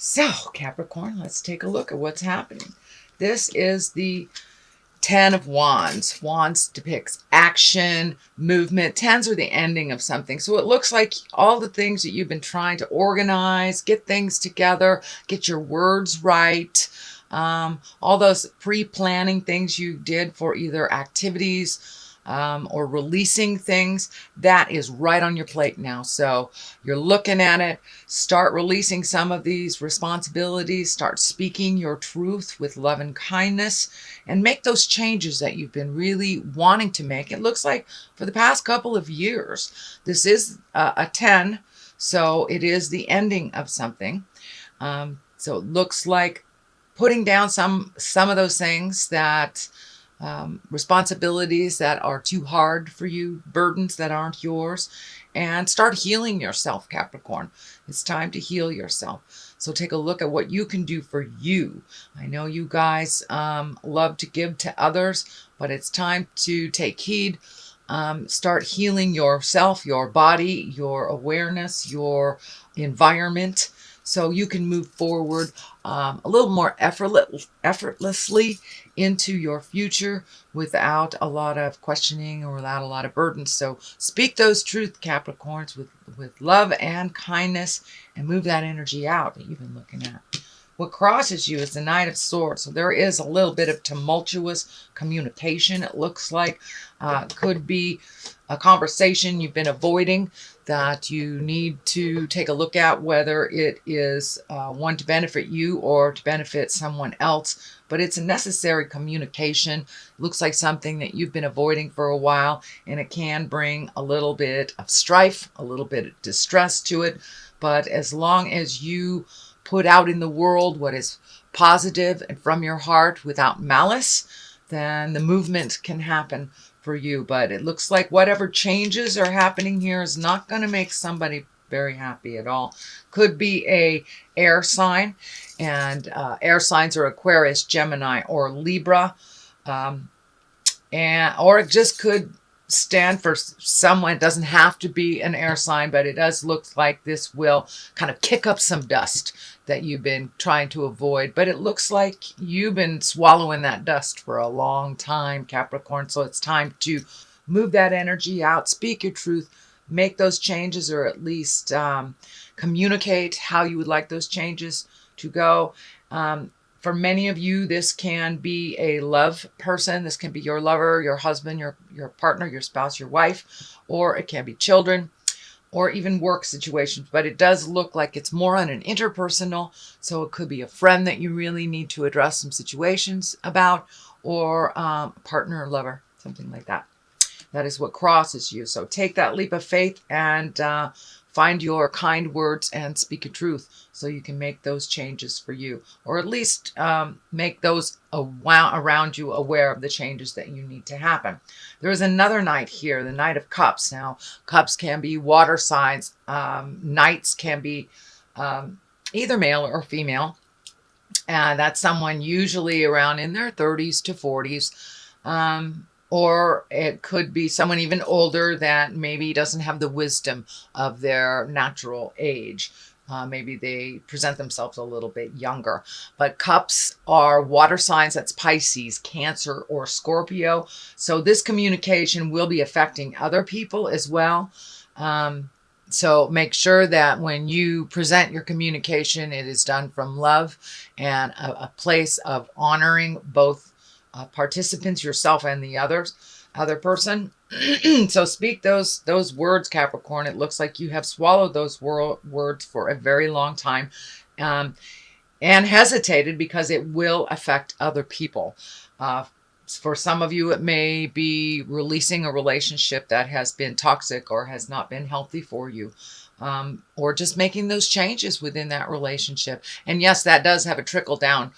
So, Capricorn, let's take a look at what's happening. This is the Ten of Wands. Wands depicts action, movement. Tens are the ending of something. So it looks like all the things that you've been trying to organize, get things together, get your words right, all those pre-planning things you did for either activities or releasing things, that is right on your plate now. So you're looking at it. Start releasing some of these responsibilities. Start speaking your truth with love and kindness, and make those changes that you've been really wanting to make. It looks like for the past couple of years. This is a 10, so it is the ending of something. So it looks like putting down some of those things that responsibilities that are too hard for you, burdens that aren't yours, and start healing yourself, Capricorn. It's time to heal yourself. So take a look at what you can do for you. I know you guys love to give to others, but it's time to take heed. Start healing yourself, your body, your awareness, your environment, so you can move forward a little more effortlessly into your future without a lot of questioning or without a lot of burdens. So speak those truth, Capricorns, with love and kindness, and move that energy out that you've been looking at. What crosses you is the Knight of Swords. So there is a little bit of tumultuous communication, it looks like. Could be a conversation you've been avoiding that you need to take a look at, whether it is one to benefit you or to benefit someone else. But it's a necessary communication. It looks like something that you've been avoiding for a while, and it can bring a little bit of strife, a little bit of distress to it. But as long as you put out in the world what is positive and from your heart without malice, then the movement can happen for you. But it looks like whatever changes are happening here is not going to make somebody very happy at all. Could be a air sign, and air signs are Aquarius, Gemini, or Libra, or it just could stand for someone. It doesn't have to be an air sign, but it does look like this will kind of kick up some dust that you've been trying to avoid. But it looks like you've been swallowing that dust for a long time, Capricorn. So it's time to move that energy out, speak your truth, make those changes, or at least communicate how you would like those changes to go. For many of you, this can be a love person. This can be your lover, your husband, your partner, your spouse, your wife, or it can be children, or even work situations. But it does look like it's more on an interpersonal. So it could be a friend that you really need to address some situations about, or a partner or lover, something like that. That is what crosses you. So take that leap of faith and find your kind words and speak a truth, so you can make those changes for you, or at least make those around you aware of the changes that you need to happen. There is another Knight here, the Knight of Cups. Now, cups can be water signs. Knights can be either male or female. And that's someone usually around in their 30s to 40s. Or it could be someone even older that maybe doesn't have the wisdom of their natural age. Maybe they present themselves a little bit younger. But cups are water signs. That's Pisces, Cancer, or Scorpio. So this communication will be affecting other people as well. So make sure that when you present your communication, it is done from love and a place of honoring both participants, yourself and the other person. So speak those words, Capricorn. It looks like you have swallowed those words for a very long time, and hesitated because it will affect other people. For some of you, it may be releasing a relationship that has been toxic or has not been healthy for you, or just making those changes within that relationship. And yes, that does have a trickle down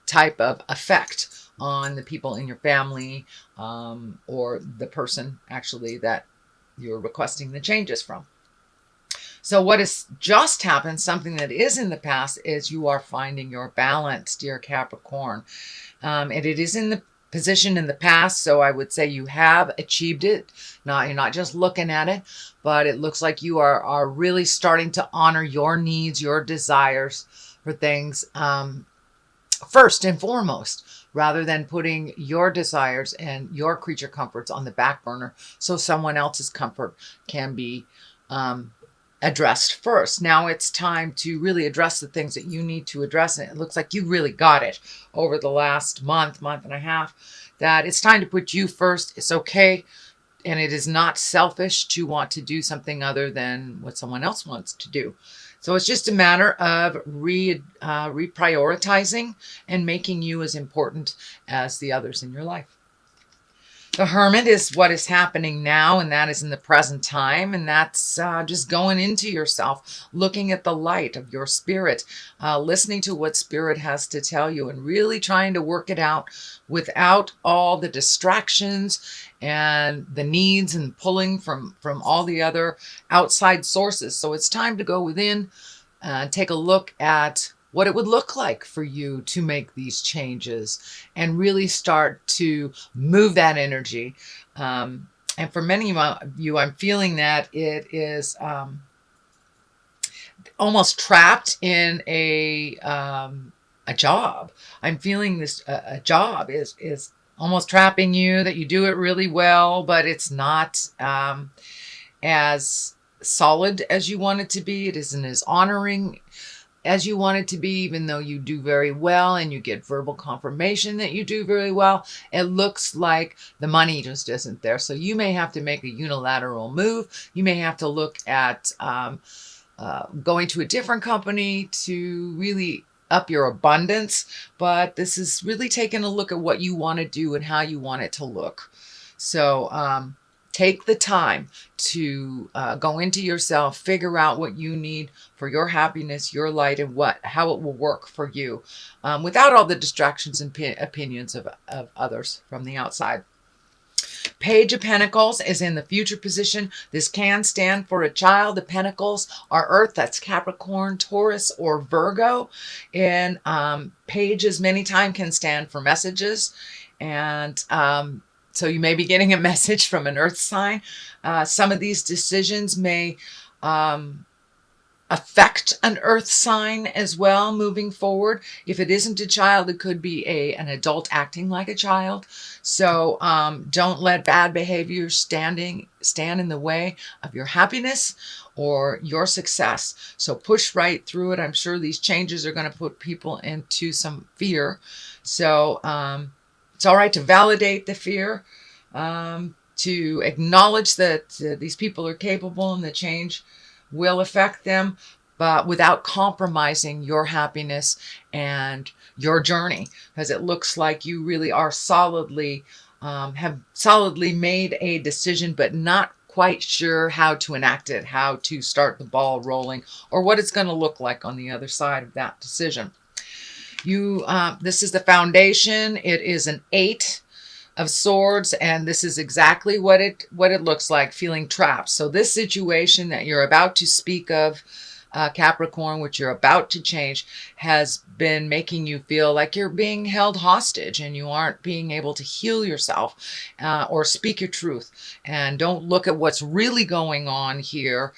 type of effect on the people in your family, or the person actually that you're requesting the changes from. So what has just happened, something that is in the past, is you are finding your balance, dear Capricorn. And it is in the position in the past, so I would say you have achieved it. You're not just looking at it, but it looks like you are really starting to honor your needs, your desires for things first and foremost, rather than putting your desires and your creature comforts on the back burner so someone else's comfort can be addressed first. Now it's time to really address the things that you need to address. And it looks like you really got it over the last month and a half, that it's time to put you first. It's okay. And it is not selfish to want to do something other than what someone else wants to do. So it's just a matter of reprioritizing and making you as important as the others in your life. The Hermit is what is happening now, and that is in the present time, and that's just going into yourself, looking at the light of your spirit, listening to what spirit has to tell you, and really trying to work it out without all the distractions and the needs and pulling from all the other outside sources. So it's time to go within and take a look at what it would look like for you to make these changes and really start to move that energy. And for many of you, I'm feeling that it is almost trapped in a job. I'm feeling this a job is almost trapping you, that you do it really well, but it's not as solid as you want it to be. It isn't as honoring as you want it to be, even though you do very well and you get verbal confirmation that you do very well. It looks like the money just isn't there. So you may have to make a unilateral move. You may have to look at going to a different company to really up your abundance. But this is really taking a look at what you want to do and how you want it to look. So take the time to go into yourself, figure out what you need for your happiness, your light, and how it will work for you without all the distractions and opinions of others from the outside. Page of Pentacles is in the future position. This can stand for a child. The Pentacles are Earth. That's Capricorn, Taurus, or Virgo. And pages many times can stand for messages. And so you may be getting a message from an Earth sign. Some of these decisions may affect an Earth sign as well moving forward. If it isn't a child, it could be an adult acting like a child. So don't let bad behavior stand in the way of your happiness or your success. So push right through it. I'm sure these changes are going to put people into some fear. So it's all right to validate the fear, to acknowledge that these people are capable and the change will affect them, but without compromising your happiness and your journey, because it looks like you really are have solidly made a decision, but not quite sure how to enact it, how to start the ball rolling, or what it's going to look like on the other side of that decision. This is the foundation. It is an 8 of Swords, and this is exactly what it looks like, feeling trapped. So this situation that you're about to speak of, Capricorn, which you're about to change, has been making you feel like you're being held hostage and you aren't being able to heal yourself or speak your truth. And don't look at what's really going on here,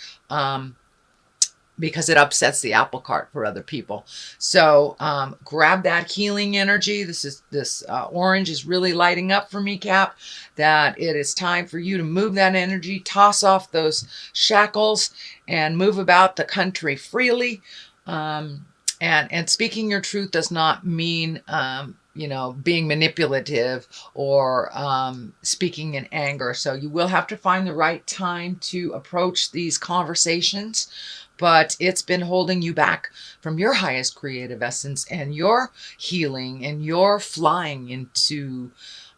because it upsets the apple cart for other people. So grab that healing energy. This orange is really lighting up for me, Cap, that it is time for you to move that energy, toss off those shackles, and move about the country freely. And speaking your truth does not mean being manipulative or speaking in anger. So you will have to find the right time to approach these conversations. But it's been holding you back from your highest creative essence and your healing and your flying into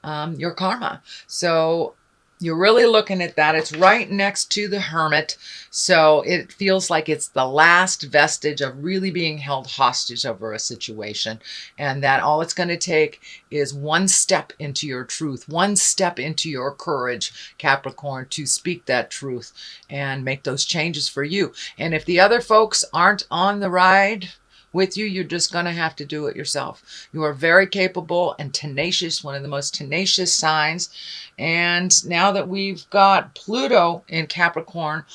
your karma. So you're really looking at that. It's right next to the Hermit. So it feels like it's the last vestige of really being held hostage over a situation. And that all it's going to take is one step into your truth, one step into your courage, Capricorn, to speak that truth and make those changes for you. And if the other folks aren't on the ride with you. You're just going to have to do it yourself. You are very capable and tenacious, one of the most tenacious signs. And now that we've got Pluto in Capricorn,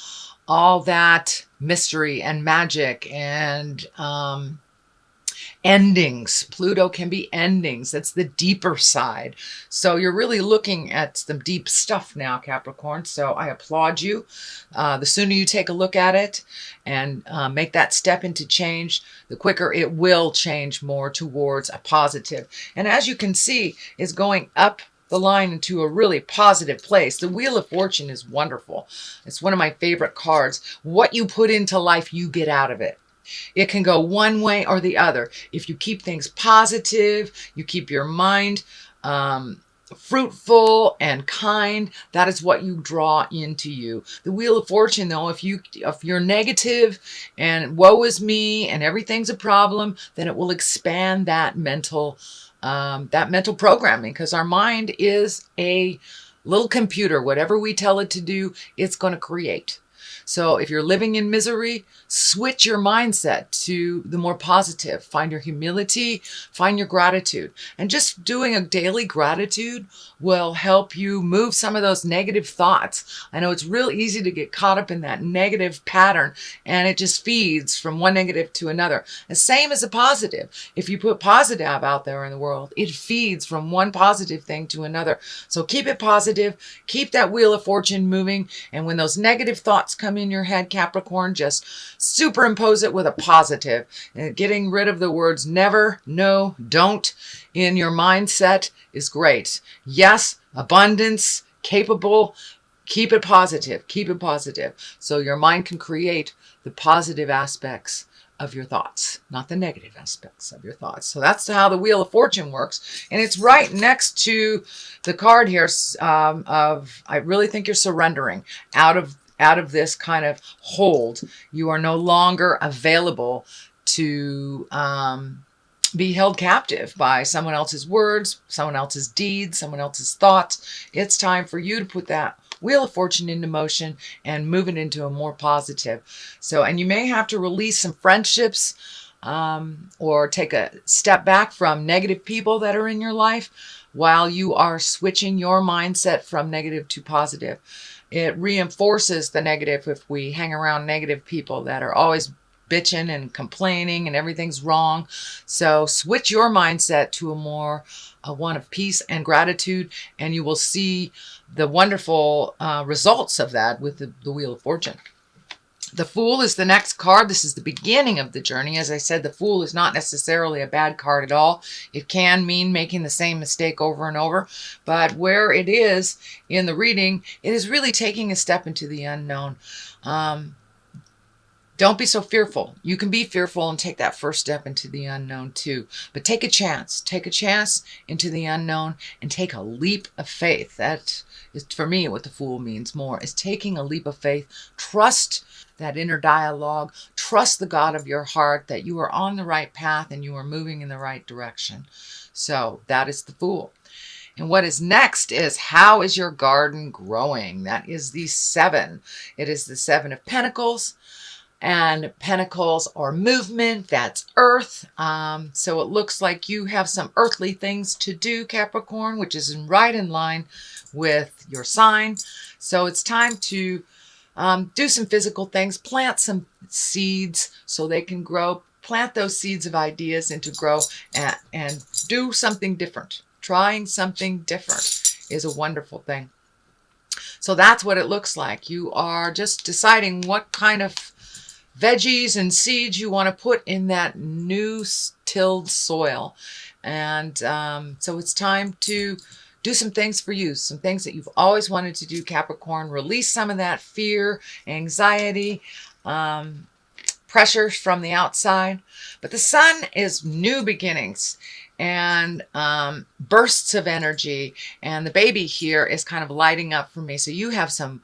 all that mystery and magic and endings. Pluto can be endings. That's the deeper side. So you're really looking at some deep stuff now, Capricorn. So I applaud you. The sooner you take a look at it and make that step into change, the quicker it will change more towards a positive. And as you can see, it's going up the line into a really positive place. The Wheel of Fortune is wonderful. It's one of my favorite cards. What you put into life, you get out of it. It can go one way or the other. If you keep things positive, you keep your mind fruitful and kind, that is what you draw into you. The Wheel of Fortune, though, if you're negative and woe is me and everything's a problem, then it will expand that mental programming, because our mind is a little computer. Whatever we tell it to do, it's going to create. So if you're living in misery, switch your mindset to the more positive. Find your humility, find your gratitude. And just doing a daily gratitude will help you move some of those negative thoughts. I know it's real easy to get caught up in that negative pattern, and it just feeds from one negative to another. The same as a positive. If you put positive out there in the world, it feeds from one positive thing to another. So keep it positive, keep that Wheel of Fortune moving, and when those negative thoughts come in your head, Capricorn, just superimpose it with a positive. And getting rid of the words never, no, don't in your mindset is great. Yes, abundance, capable, keep it positive, keep it positive. So your mind can create the positive aspects of your thoughts, not the negative aspects of your thoughts. So that's how the Wheel of Fortune works. And it's right next to the card here of, I really think you're surrendering out of this kind of hold. You are no longer available to be held captive by someone else's words, someone else's deeds, someone else's thoughts. It's time for you to put that Wheel of Fortune into motion and move it into a more positive. So, and you may have to release some friendships or take a step back from negative people that are in your life while you are switching your mindset from negative to positive. It reinforces the negative if we hang around negative people that are always bitching and complaining and everything's wrong. So switch your mindset to a more one of peace and gratitude, and you will see the wonderful results of that with the Wheel of Fortune. The Fool is the next card. This is the beginning of the journey. As I said, the Fool is not necessarily a bad card at all. It can mean making the same mistake over and over. But where it is in the reading, it is really taking a step into the unknown. Don't be so fearful. You can be fearful and take that first step into the unknown too. But take a chance. Take a chance into the unknown and take a leap of faith. That is, for me, what the Fool means more, is taking a leap of faith. Trust that inner dialogue. Trust the God of your heart that you are on the right path and you are moving in the right direction. So that is the Fool. And what is next is, how is your garden growing? That is the 7. It is the 7 of Pentacles. And pentacles are movement, that's earth. So it looks like you have some earthly things to do, Capricorn, which is right in line with your sign. So it's time to do some physical things, plant some seeds so they can grow. Plant those seeds of ideas into grow and do something different. Trying something different is a wonderful thing. So that's what it looks like. You are just deciding what kind of veggies and seeds you want to put in that new tilled soil. And so it's time to do some things for you, some things that you've always wanted to do, Capricorn. Release some of that fear, anxiety, pressures from the outside. But the Sun is new beginnings and bursts of energy. And the baby here is kind of lighting up for me. So you have some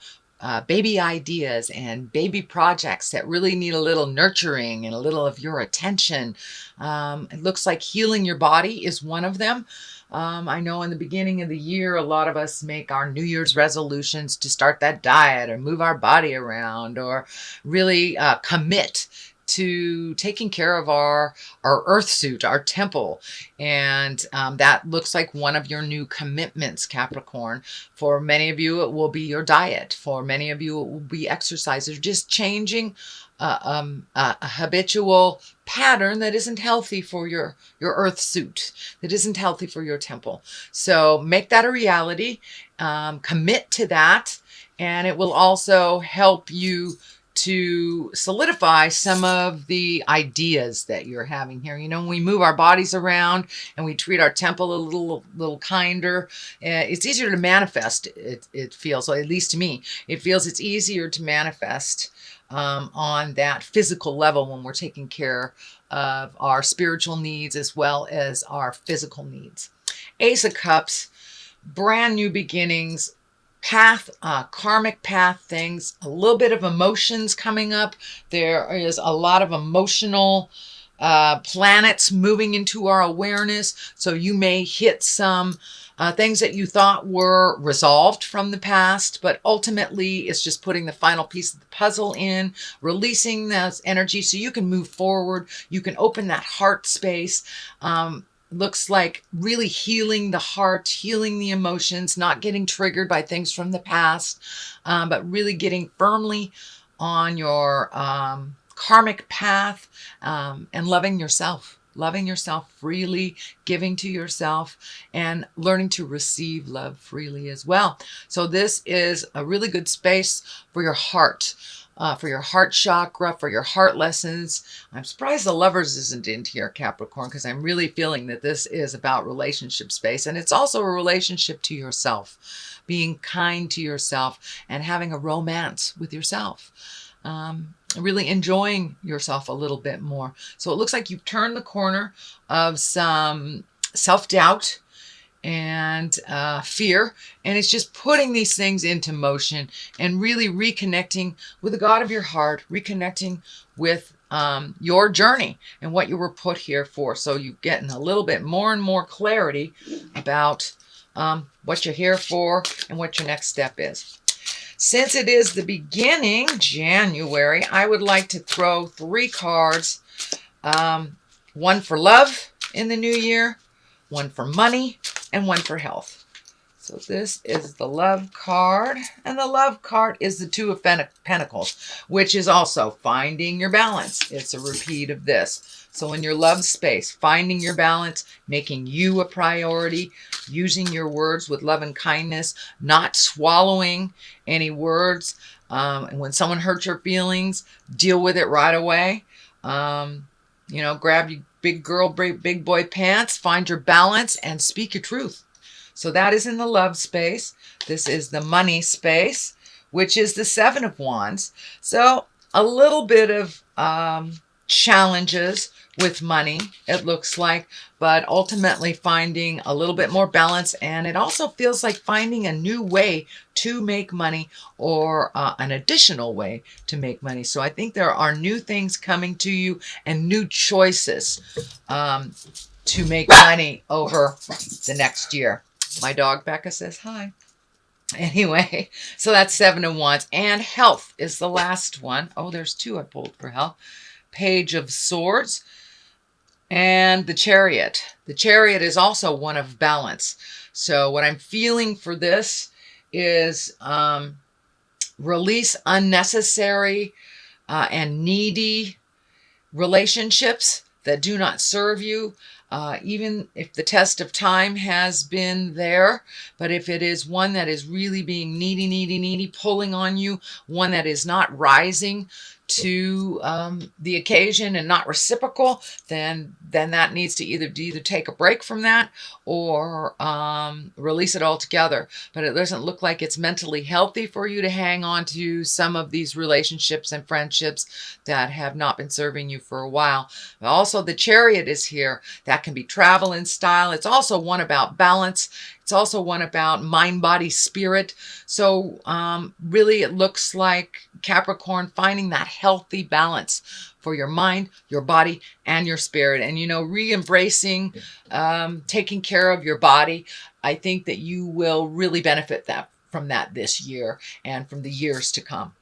baby ideas and baby projects that really need a little nurturing and a little of your attention. It looks like healing your body is one of them. I know in the beginning of the year, a lot of us make our New Year's resolutions to start that diet or move our body around or really commit to taking care of our earth suit, our temple. And that looks like one of your new commitments, Capricorn. For many of you, it will be your diet. For many of you, it will be exercise. Or just changing a habitual pattern that isn't healthy for your earth suit, that isn't healthy for your temple. So make that a reality. Commit to that. And it will also help you to solidify some of the ideas that you're having here. You know, when we move our bodies around and we treat our temple a little kinder, it's easier to manifest. It feels, or at least to me, it feels it's easier to manifest on that physical level when we're taking care of our spiritual needs as well as our physical needs. Ace of Cups, brand new beginnings, path, karmic path things, a little bit of emotions coming up. There is a lot of emotional planets moving into our awareness. So you may hit some things that you thought were resolved from the past, but ultimately it's just putting the final piece of the puzzle in, releasing those energy so you can move forward. You can open that heart space. Looks like really healing the heart, healing the emotions, not getting triggered by things from the past, but really getting firmly on your karmic path and loving yourself freely, giving to yourself, and learning to receive love freely as well. So this is a really good space for your heart. For your heart chakra, for your heart lessons. I'm surprised the Lovers isn't in here, Capricorn, because I'm really feeling that this is about relationship space. And it's also a relationship to yourself, being kind to yourself and having a romance with yourself. Really enjoying yourself a little bit more. So it looks like you've turned the corner of some self-doubt and fear, and it's just putting these things into motion and really reconnecting with the God of your heart, reconnecting with your journey and what you were put here for. So you're getting a little bit more and more clarity about what you're here for and what your next step is. Since it is the beginning, January, I would like to throw 3 cards. One for love in the new year, one for money, and one for health. So this is the love card, and the love card is the 2 of Pentacles, which is also finding your balance. It's a repeat of this. So in your love space, finding your balance, making you a priority, using your words with love and kindness, not swallowing any words. And when someone hurts your feelings, deal with it right away. You know, grab your big girl, big boy pants, find your balance, and speak your truth. So that is in the love space. This is the money space, which is the 7 of Wands. So a little bit of challenges with money, it looks like, but ultimately finding a little bit more balance. And it also feels like finding a new way to make money, or an additional way to make money. So I think there are new things coming to you and new choices to make money over the next year. My dog Becca says hi. Anyway, so that's 7 of Wands. And health is the last one. Oh, there's 2 I pulled for health. Page of Swords and the Chariot. The Chariot is also one of balance. So what I'm feeling for this is release unnecessary and needy relationships that do not serve you. Even if the test of time has been there, but if it is one that is really being needy, pulling on you, one that is not rising to the occasion and not reciprocal, then that needs to either take a break from that or release it altogether. But it doesn't look like it's mentally healthy for you to hang on to some of these relationships and friendships that have not been serving you for a while. Also, the Chariot is here. That can be travel and style. It's also one about balance. It's also one about mind, body, spirit. So really it looks like Capricorn finding that healthy balance for your mind, your body, and your spirit. And, you know, re-embracing, taking care of your body. I think that you will really benefit from that this year and from the years to come.